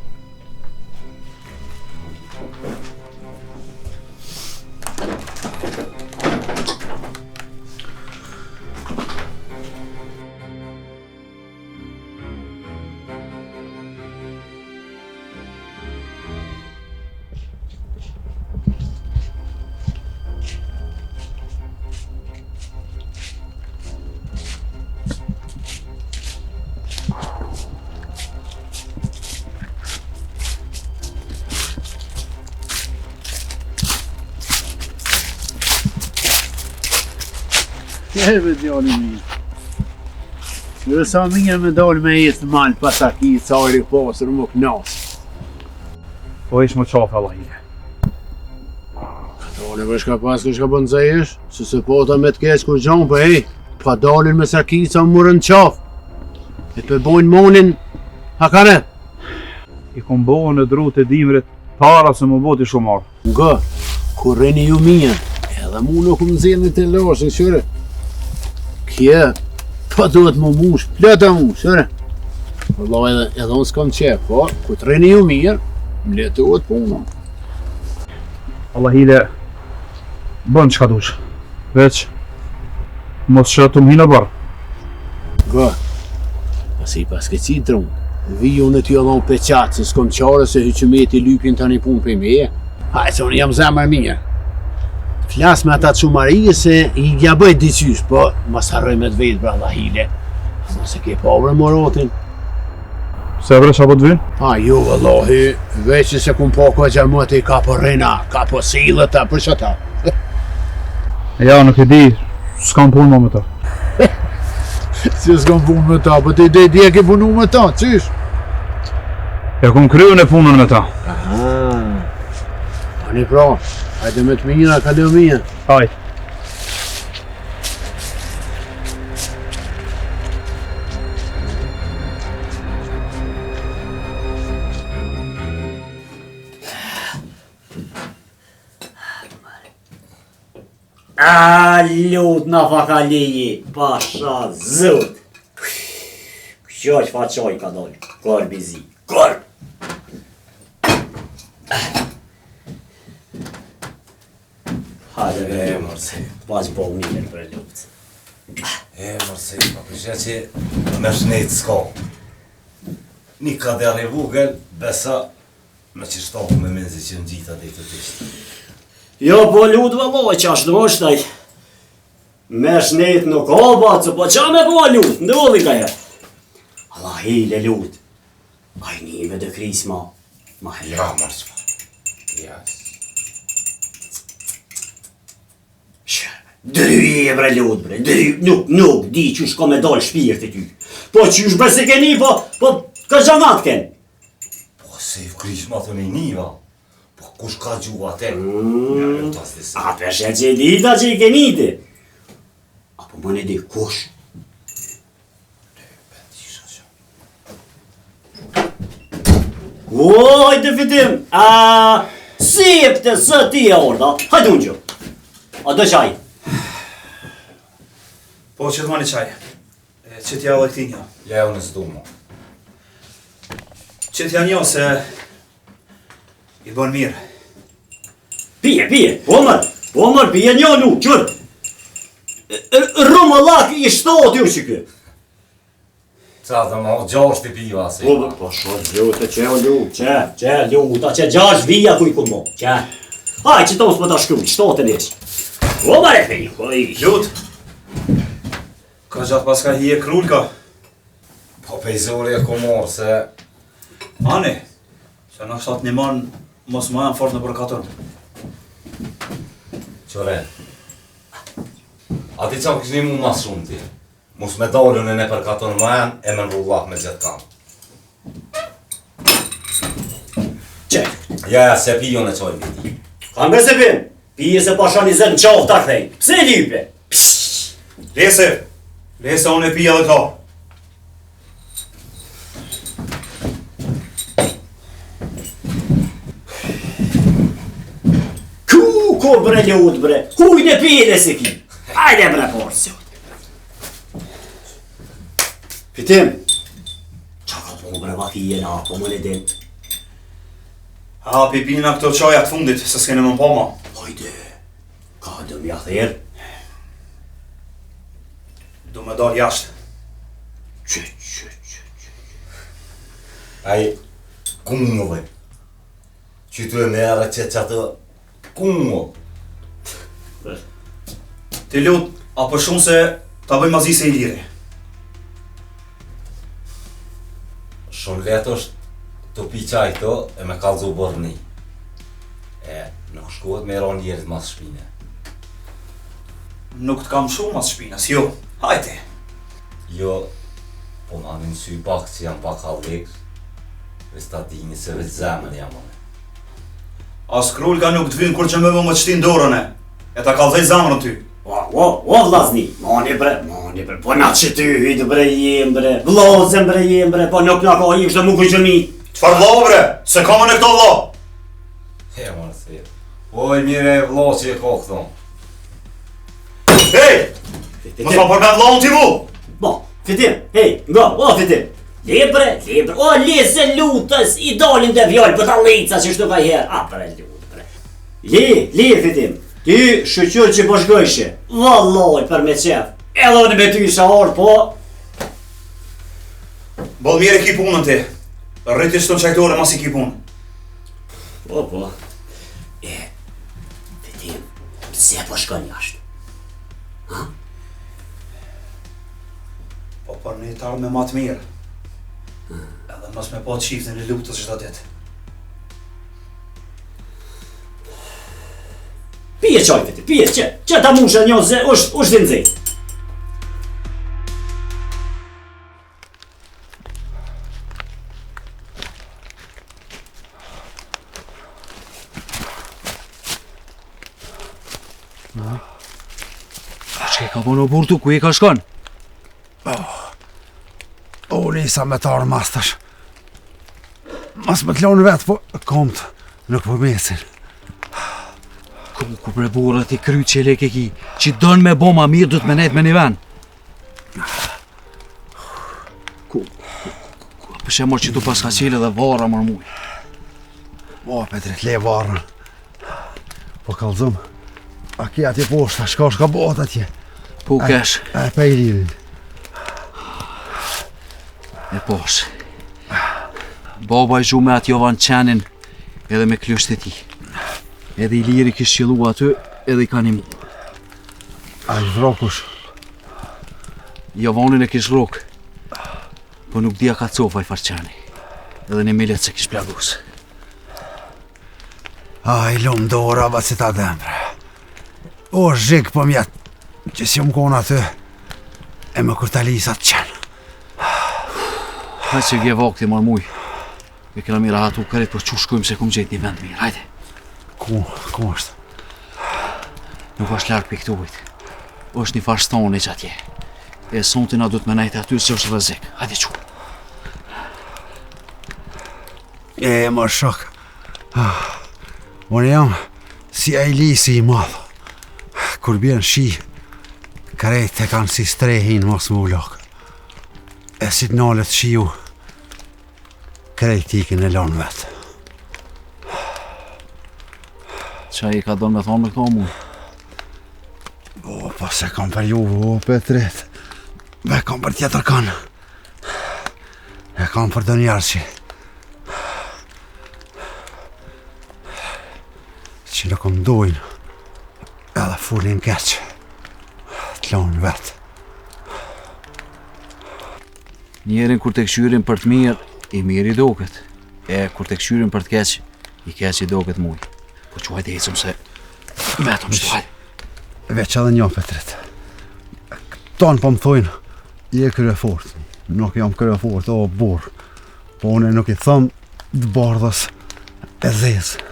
Jeve djali mirë. Dhe sa mirë me dalë me jetë malë pas aki, cari pasër më knasë. Po ish më qafë Allah ide. Dale për shka pas këshka bënë zëjësh, se pota me të keqë kur gjonë, për pa dalin me sakica më mërën qafë. E të bojnë monin, hakaret. I kom bohë në drut e dimrit para se më boti shumar. Nga, kur reni ju mirë, edhe mu nuk më zirë në të lasë, qëre. Kje, pa duhet më mush, plëta mush, qëre. Allah edhe unë s'kam qef, po, ku të reni ju mirë, më letohet punë. Allah hile, bën qka dush. Veç, mos që të m'hinë barë. Nga, pasi pas ke citron, viju në t'jo dhon peqatë, se s'kom qare se hyqëmeti lypin tani punë për me. Hajë, se unë jam zemër mirë. Flas me ata qumarije se i gja bëjt diqysh, po mas harroj me të vetë pra Allah hile. Se ke pavrë morotin. Se vre qa po të vinë? A, jo, Allahi, veç se kum po ko gjamët i ka po rena, ka po silët ta, për që ta. Ja, nuk e di, s'kam punë më me ta. Si s'kam punë me ta, po ti di e ke punu me ta, qysh? Ja kum kryu në punën me ta. Aha. Ani pra, hajde me të mira, ka dhe mija. Hajde. A, lut na fakaliji, pasha zut. Kjo që faqoj ka dollë, kër bizi, kër. Hajde be, mërsi, pas po mirë për lupt. Mërsi, pa përshja që me shnejtë s'ka. Një kader e vugël, besa me që shtohu me menzi që në gjitha dhe i të tishtë. Jo, po lut vëlloj, që ashtë në është taj. Me shnejt nuk oba, që po qa me po lut, ndolli ka herë. Allah hile lut. A i një me dhe krisma, ma hele. Ja, mërshpa. Ja. Dry e bre lut bre, dry, nuk di që shko me dollë shpirti ty. Po që shbe se keni, po ka gjanat ken. Po se i krisma të një niva. Po kush ka gjua te? A peshe që i dita që i keniti. Apo më në di kush? Oj, të fitim, sipte së ti e orda, hajdu në gjë. A do qaj? Po që të mani qaj, që t'ja dhe këti një. Ja unë s'du mo. Që t'ja një se i bën mirë. Pije, po mër, pije një lu, qërë. Rëmë lak i shtot ju që kë. Qa të ma, gjasht i piva se. Po shot lutë, që luta, që gjash vija kuj ku mo, që. Haj, që tonë s'pë ta shkru, shtot e lesh. Po mërë e fejnë, po i. Lutë. Ka gjatë pas ka hije krulka? Po pejzori e ku morë se... Ani, që në shtat një man, mos më janë fort në përkatër. Qore, ati qa këshni mu mas shumë ti. Mus me dollën e në përkatër më janë, e me nrullak me gjithë kam. Qe? Ja, se pijon e qoj viti. Kam be se pim, pije se pasha një zënë qovë ta kthej. Pse e lype? Lese unë e pija dhe ka. Ko bre ljut bre, hujnë e pile si ki. Hajde bre porcio. Fitim. Qa ka po bre vakije na, po më në din. Hapi pina këto qajat fundit, se s'kene më poma. Hajde, ka dëm ja therë. Du me dal jashtë. Që. Aj, kungëve. Që tu e merë që të kungë. Ti lut, apo shumë se ta bëjmë azi se i lire. Shumë letë është të pi qaj këto e me kalzu bërni. E, nuk shkohet me eron njerit mas shpine. Nuk të kam shumë mas shpinës, jo. Hajte. Jo, po ma në sy pak që jam pak halveks, ves ta dini se veç zemën jam one. As krulka nuk të vinë kur që me më të shtin dorën e ta kalzej zamrën ty. O vlazni, mani bre, po na që ty hytë bre jem bre, vlazën bre jem bre, po nuk nga ka ishte mu këgjëmi. Qfar vlo bre, se ka më në këto vlo? He marë se, oj mire vlo që e ka këto. Hej! Mos ma përmen vlo në ti mu! Bo, fitim, hej, nga, o fitim. Libre, o lese lutës, i dalin dhe vjallë për ta leca që shtu ka herë. A bre lutë bre. Li fitim. Ty shëqyr që bashkojshe, valloj për me qef, edhe unë me ty isha orë, po... Bol mire ki punën ti, rritis të qajtore mas i ki punë. Po, fitim, pse po shkon jashtë? Ha? Po për një tarë me matë mirë, edhe mas me po të shiftin e lutës qëta ditë. Pije qaj fitim, pije, që ta mushë një zë, është din zë. Që ka po në burtu, ku i ka shkon? Nisa me tarë mastash. Mas me t'lonë vetë, po komët nuk po mesin. Ku bre burë ti kry që lek e ki, që dënë me bo ma mirë, du t'me nejtë me një ven. Ku përshe mërë që tu pas ka qele dhe vara mërë muj. O, Petrit, le varën. Po kalzëm, a ki atje poshta, shka bot atje. Po kesh. E pe i lirin. E posh. Baba i gjume atë Jovan qenin edhe me klysht e ti. Edhe i liri kishë qëllu aty edhe i ka një mu. A i vrokush? Jovanin e kishë vrok. Po nuk dia ka cofa i farqeni. Edhe një millet se kishë plagus. A i lumë dora ba si ta dembre. O zhik po mjetë që si më kona aty e më kur ta lisat qenë. Hajtë që vje vakti marë muj. E kena mira hatu kërit për që shkojmë se kumë gjetë një vend mirë. Hajde. Ku është? Nuk është larkë për këtu ujtë. është një farë stoni që atje. E sontina du të me najtë aty se është rëzik. Hajde qu. Më shok. Unë jam si ajlisi i madhë. Kur bjen shi, krejt e kanë si strehin mos më ullok. E si të nalët shiu, krejt ikin e lonë vetë. Qa i ka donë me thonë me këto mu? O, pa se kam për juve, o, Petrit. Me kam për tjetër kanë. E kam për dë njerë që nuk më dojnë, edhe fullin keqë, të lonë vetë. Njerin kur të këshyrin për të mirë, i mirë i doket. E kur të këshyrin për të keq, i keq i doket muj. Po quajt e ecëm se vetëm shtuaj. Veç edhe një Petrit. Tonë po më thojnë, je krye fort. Nuk jam krye fort, o burr. Po une nuk i thëm të bardhës e zezë.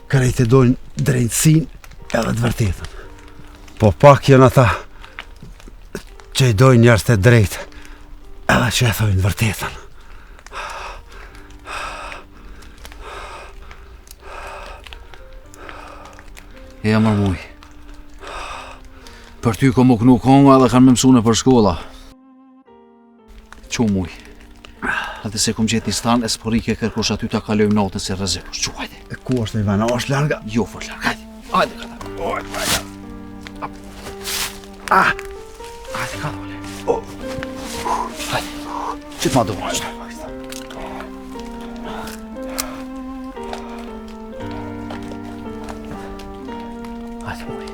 Krejt e dojnë drejtësin edhe të vërtetën. Po pak janë ata që i dojnë njerëz të drejtë edhe që e thojnë të vërtetën. E mër muj. Për ty ko më knu konga dhe kanë me mësune për shkolla. Qu muj. Edhe se kom gjetë një stan, e s'porike kërkush aty ta kalojmë natën se rrezikosh. Qu, hajde. E ku është Ivana, është larga? Jo, fort larga, hajde. Hajde, kada. Hajde, kada, ole. Hajde. Qëtë ma do vazhdo. Hajde, muj.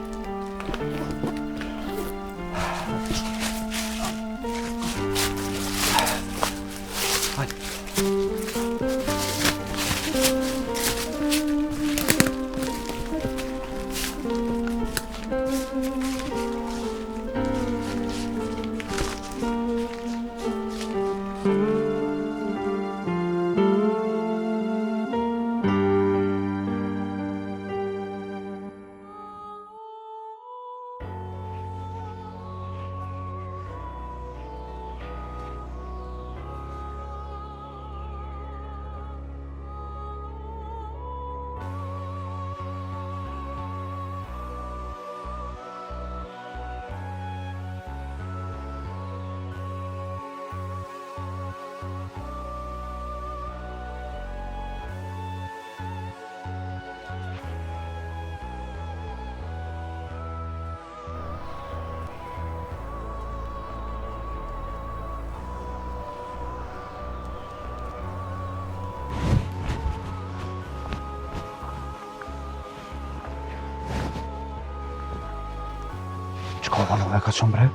Qka vano e ka qëmë bre?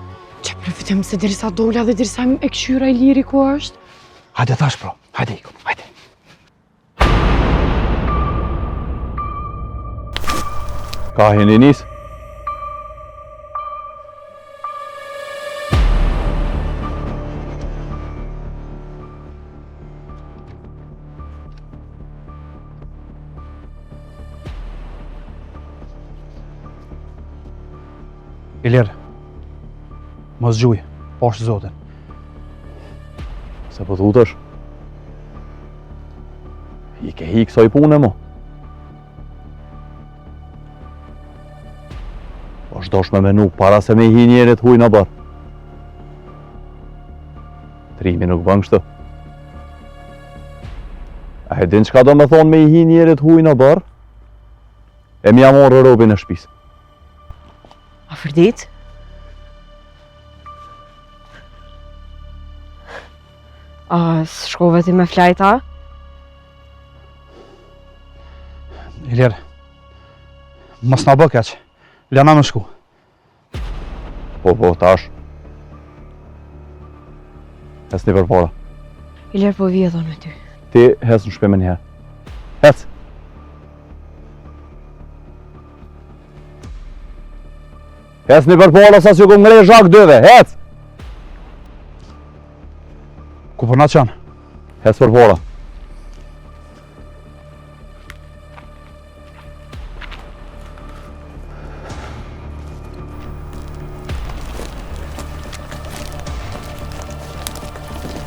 Që përfitim se dirisa dola dhe dirisa e këshyra i liri ku është? Hajde thash pro, hajde ikom, hajde. Ka hini nis? Ilir, mos gjuj, posh zotin. Se po thutësh? I ke hi kësoj pune mo? Është dosh me menu para se me i hi njerit huj në bar. Trimi nuk bën kështu. A e din qka do me thonë me i hi njerit huj në bar? E mi amorë robin e shpis. Afërdit? Shkove ti me flajta? Ilir, mos na bë keq, lena me shku. Po, tash. Hesni për para. Ilir po vjedhon me ty. Ti hes në shpe me njëherë. Hes! Hesni për para sa që ku ngrej zhak dëve, hes! Ku përna qanë? Hes për para.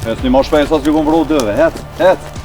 Hesni ma shpej sa që ku ngrej dëve, hes!